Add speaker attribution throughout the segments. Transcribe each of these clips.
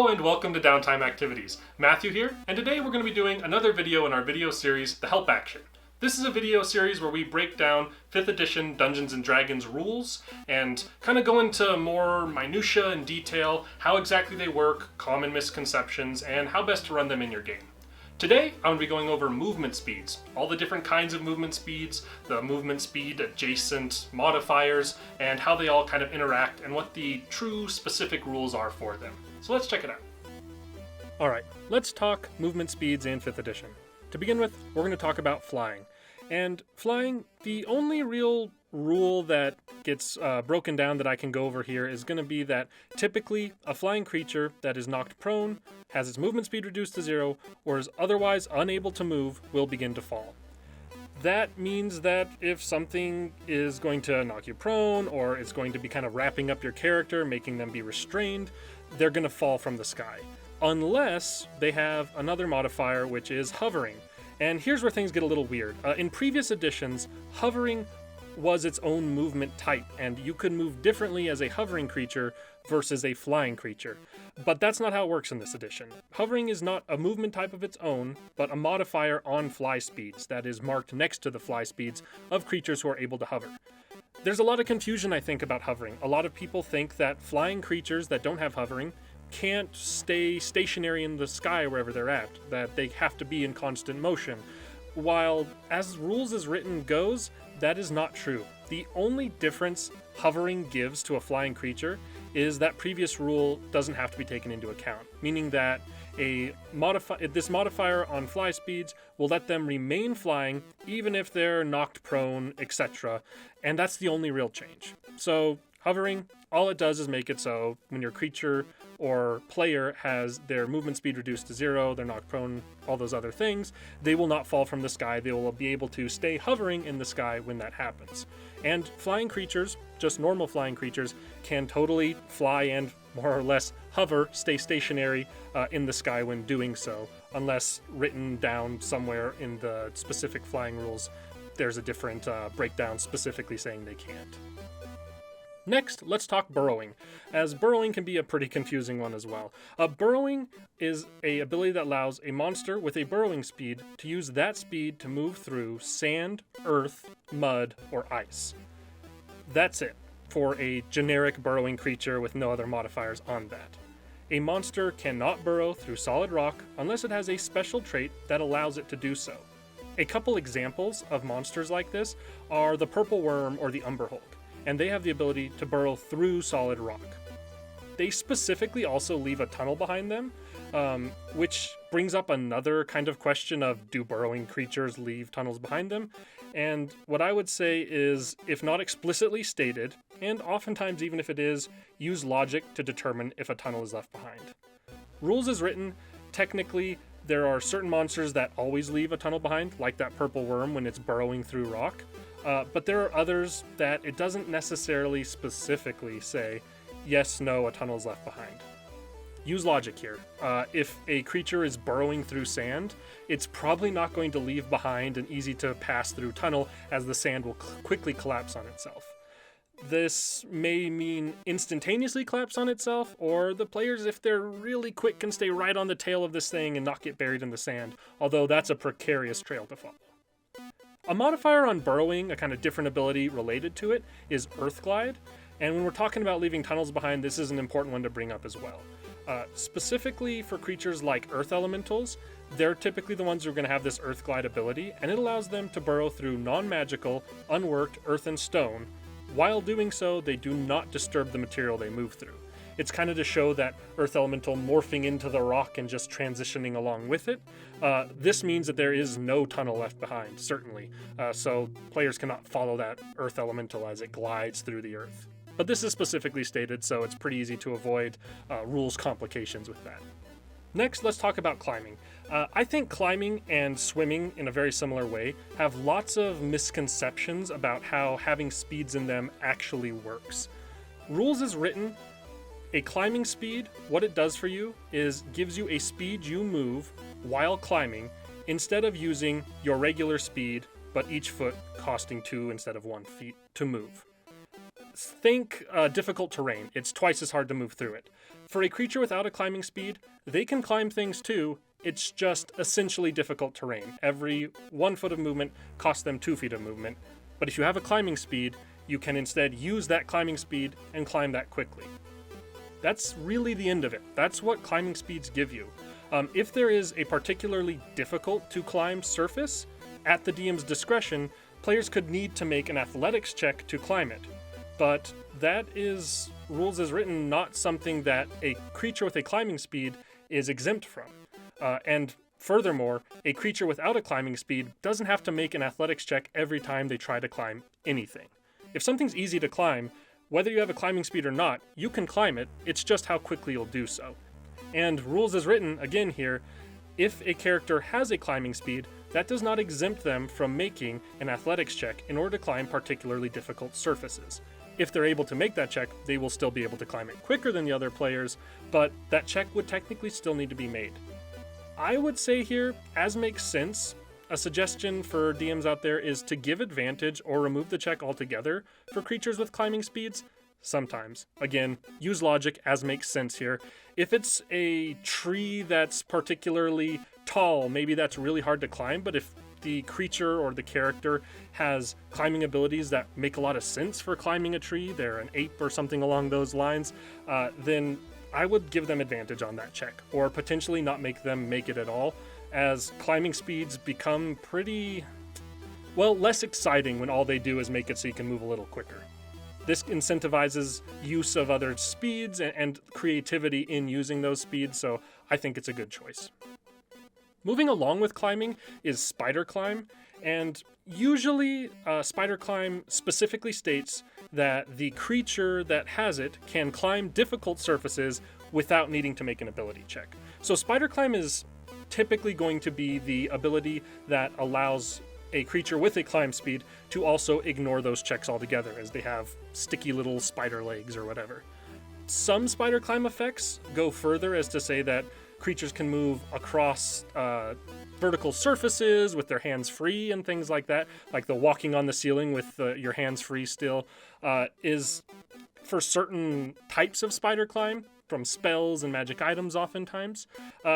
Speaker 1: Hello and welcome to Downtime Activities. Matthew here, and today we're going to be doing another video in our video series, The Help Action. This is a video series where we break down 5th edition Dungeons & Dragons rules and kind of go into more minutia and detail, how exactly they work, common misconceptions, and how best to run them in your game. Today, I'm going to be going over movement speeds, all the different kinds of movement speeds, the movement speed adjacent modifiers, and how they all kind of interact and what the true specific rules are for them. So let's check it out. Alright, let's talk movement speeds in 5th edition. To begin with, we're going to talk about flying. And flying, the only real rule that gets broken down that I can go over here is going to be that typically a flying creature that is knocked prone, has its movement speed reduced to 0, or is otherwise unable to move will begin to fall. That means that if something is going to knock you prone, or it's going to be kind of wrapping up your character, making them be restrained, they're going to fall from the sky. Unless they have another modifier, which is hovering. And here's where things get a little weird. In previous editions, hovering was its own movement type, and you could move differently as a hovering creature versus a flying creature. But that's not how it works in this edition. Hovering is not a movement type of its own, but a modifier on fly speeds that is marked next to the fly speeds of creatures who are able to hover. There's a lot of confusion, I think, about hovering. A lot of people think that flying creatures that don't have hovering can't stay stationary in the sky wherever they're at, that they have to be in constant motion. While, as rules as written goes, that is not true. The only difference hovering gives to a flying creature is that previous rule doesn't have to be taken into account, meaning that this modifier on fly speeds will let them remain flying even if they're knocked prone, etc. And that's the only real change. So hovering, all it does is make it so when your creature or player has their movement speed reduced to 0, they're knocked prone, all those other things, they will not fall from the sky. They will be able to stay hovering in the sky when that happens. And flying creatures, just normal flying creatures, can totally fly and more or less hover, stay stationary in the sky when doing so, unless written down somewhere in the specific flying rules, there's a different breakdown specifically saying they can't. Next, let's talk burrowing, as burrowing can be a pretty confusing one as well. Burrowing is an ability that allows a monster with a burrowing speed to use that speed to move through sand, earth, mud, or ice. That's it for a generic burrowing creature with no other modifiers on that. A monster cannot burrow through solid rock unless it has a special trait that allows it to do so. A couple examples of monsters like this are the Purple Worm or the Umberhulk, and they have the ability to burrow through solid rock. They specifically also leave a tunnel behind them, which brings up another kind of question of, do burrowing creatures leave tunnels behind them? And what I would say is, if not explicitly stated, and oftentimes even if it is, use logic to determine if a tunnel is left behind. Rules as written, technically, there are certain monsters that always leave a tunnel behind, like that Purple Worm when it's burrowing through rock. But there are others that it doesn't necessarily specifically say, yes, no, a tunnel is left behind. Use logic here. If a creature is burrowing through sand, it's probably not going to leave behind an easy to pass through tunnel, as the sand will quickly collapse on itself. This may mean instantaneously collapse on itself, or the players, if they're really quick, can stay right on the tail of this thing and not get buried in the sand, although that's a precarious trail to follow. A modifier on burrowing, a kind of different ability related to it, is Earth Glide, and when we're talking about leaving tunnels behind, this is an important one to bring up as well. Specifically for creatures like Earth Elementals, they're typically the ones who are going to have this Earth Glide ability, and it allows them to burrow through non-magical, unworked earth and stone. While doing so, they do not disturb the material they move through. It's kind of to show that Earth Elemental morphing into the rock and just transitioning along with it. This means that there is no tunnel left behind, certainly. So players cannot follow that Earth Elemental as it glides through the earth. But this is specifically stated, so it's pretty easy to avoid rules complications with that. Next, let's talk about climbing. I think climbing and swimming, in a very similar way, have lots of misconceptions about how having speeds in them actually works. Rules as written, a climbing speed, what it does for you is gives you a speed you move while climbing instead of using your regular speed, but each foot costing 2 instead of 1 feet to move. Think difficult terrain. It's twice as hard to move through it. For a creature without a climbing speed, they can climb things too, it's just essentially difficult terrain. Every 1 foot of movement costs them 2 feet of movement, but if you have a climbing speed, you can instead use that climbing speed and climb that quickly. That's really the end of it. That's what climbing speeds give you. If there is a particularly difficult to climb surface, at the DM's discretion, players could need to make an athletics check to climb it. But that is, rules as written, not something that a creature with a climbing speed is exempt from. And furthermore, a creature without a climbing speed doesn't have to make an athletics check every time they try to climb anything. If something's easy to climb, whether you have a climbing speed or not, you can climb it, it's just how quickly you'll do so. And rules as written, again here, if a character has a climbing speed, that does not exempt them from making an athletics check in order to climb particularly difficult surfaces. If they're able to make that check, they will still be able to climb it quicker than the other players, but that check would technically still need to be made. I would say here, as makes sense, a suggestion for DMs out there is to give advantage or remove the check altogether for creatures with climbing speeds. Sometimes. Again, use logic as makes sense here. If it's a tree that's particularly tall, maybe that's really hard to climb, but if the creature or the character has climbing abilities that make a lot of sense for climbing a tree, they're an ape or something along those lines, then I would give them advantage on that check, or potentially not make them make it at all, as climbing speeds become pretty, well, less exciting when all they do is make it so you can move a little quicker. This incentivizes use of other speeds and creativity in using those speeds, so I think it's a good choice. Moving along with climbing is spider climb, and usually spider climb specifically states that the creature that has it can climb difficult surfaces without needing to make an ability check. So spider climb is typically going to be the ability that allows a creature with a climb speed to also ignore those checks altogether, as they have sticky little spider legs or whatever. Some spider climb effects go further as to say that creatures can move across vertical surfaces with their hands free and things like that, like the walking on the ceiling with your hands free still, is for certain types of spider climb, from spells and magic items oftentimes.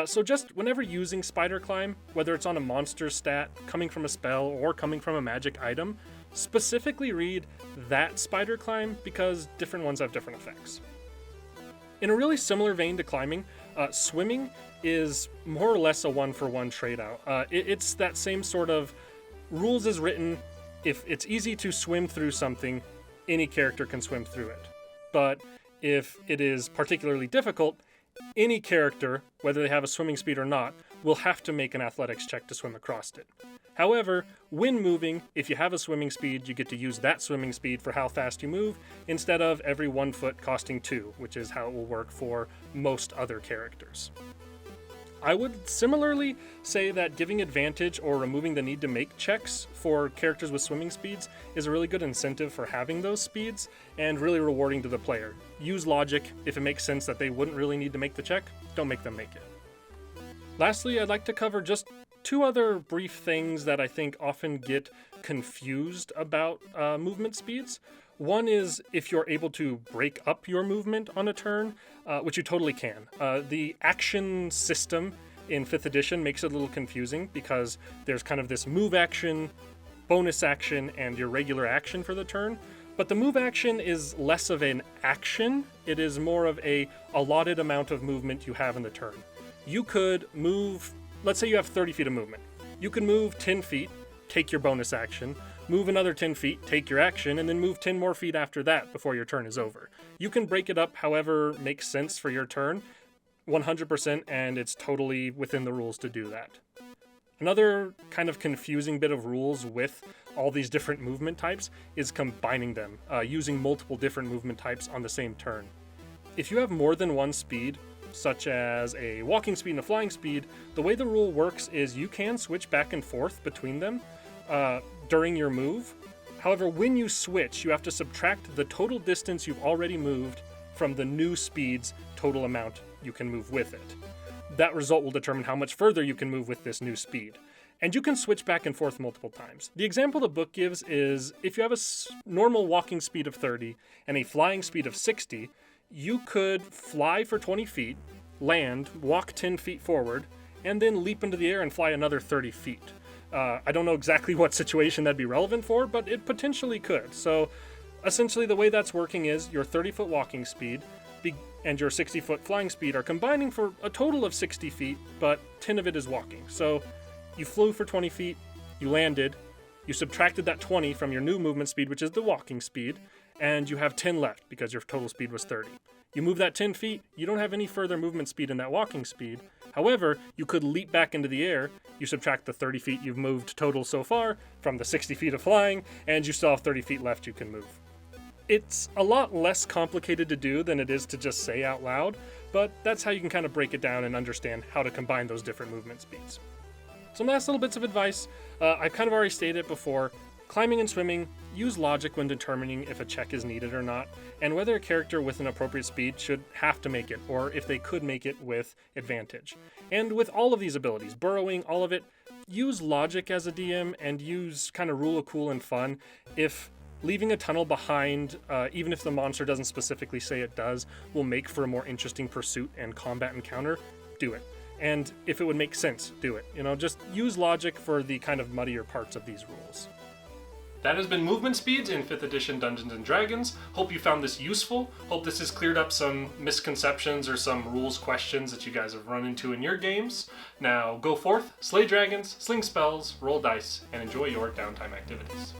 Speaker 1: So just whenever using spider climb, whether it's on a monster stat, coming from a spell, or coming from a magic item, specifically read that spider climb because different ones have different effects. In a really similar vein to climbing, swimming is more or less a one-for-one trade-out. It's that same sort of rules as written. If it's easy to swim through something, any character can swim through it. But if it is particularly difficult, any character, whether they have a swimming speed or not, will have to make an athletics check to swim across it. However, when moving, if you have a swimming speed, you get to use that swimming speed for how fast you move, instead of every 1 foot costing 2, which is how it will work for most other characters. I would similarly say that giving advantage or removing the need to make checks for characters with swimming speeds is a really good incentive for having those speeds and really rewarding to the player. Use logic. If it makes sense that they wouldn't really need to make the check, don't make them make it. Lastly, I'd like to cover just 2 other brief things that I think often get confused about movement speeds. One is if you're able to break up your movement on a turn, which you totally can. The action system in 5th edition makes it a little confusing because there's kind of this move action, bonus action, and your regular action for the turn. But the move action is less of an action. It is more of a allotted amount of movement you have in the turn. You could move, let's say you have 30 feet of movement. You can move 10 feet, take your bonus action, move another 10 feet, take your action, and then move 10 more feet after that before your turn is over. You can break it up however makes sense for your turn, 100%, and it's totally within the rules to do that. Another kind of confusing bit of rules with all these different movement types is combining them, using multiple different movement types on the same turn. If you have more than one speed, such as a walking speed and a flying speed, the way the rule works is you can switch back and forth between them during your move. However, when you switch, you have to subtract the total distance you've already moved from the new speed's total amount you can move with it. That result will determine how much further you can move with this new speed. And you can switch back and forth multiple times. The example the book gives is if you have a normal walking speed of 30 and a flying speed of 60, you could fly for 20 feet, land, walk 10 feet forward, and then leap into the air and fly another 30 feet. I don't know exactly what situation that'd be relevant for, but it potentially could. So essentially the way that's working is your 30-foot walking speed and your 60-foot flying speed are combining for a total of 60 feet, but 10 of it is walking. So you flew for 20 feet, you landed, you subtracted that 20 from your new movement speed, which is the walking speed, and you have 10 left because your total speed was 30. You move that 10 feet, you don't have any further movement speed in that walking speed. However, you could leap back into the air, you subtract the 30 feet you've moved total so far from the 60 feet of flying, and you still have 30 feet left you can move. It's a lot less complicated to do than it is to just say out loud, but that's how you can kind of break it down and understand how to combine those different movement speeds. Some last little bits of advice. I've kind of already stated it before. Climbing and swimming, use logic when determining if a check is needed or not, and whether a character with an appropriate speed should have to make it, or if they could make it with advantage. And with all of these abilities, burrowing, all of it, use logic as a DM and use kind of rule of cool and fun. If leaving a tunnel behind, even if the monster doesn't specifically say it does, will make for a more interesting pursuit and combat encounter, do it. And if it would make sense, do it. Just use logic for the kind of muddier parts of these rules. That has been Movement Speeds in 5th edition Dungeons & Dragons. Hope you found this useful. Hope this has cleared up some misconceptions or some rules questions that you guys have run into in your games. Now go forth, slay dragons, sling spells, roll dice, and enjoy your downtime activities.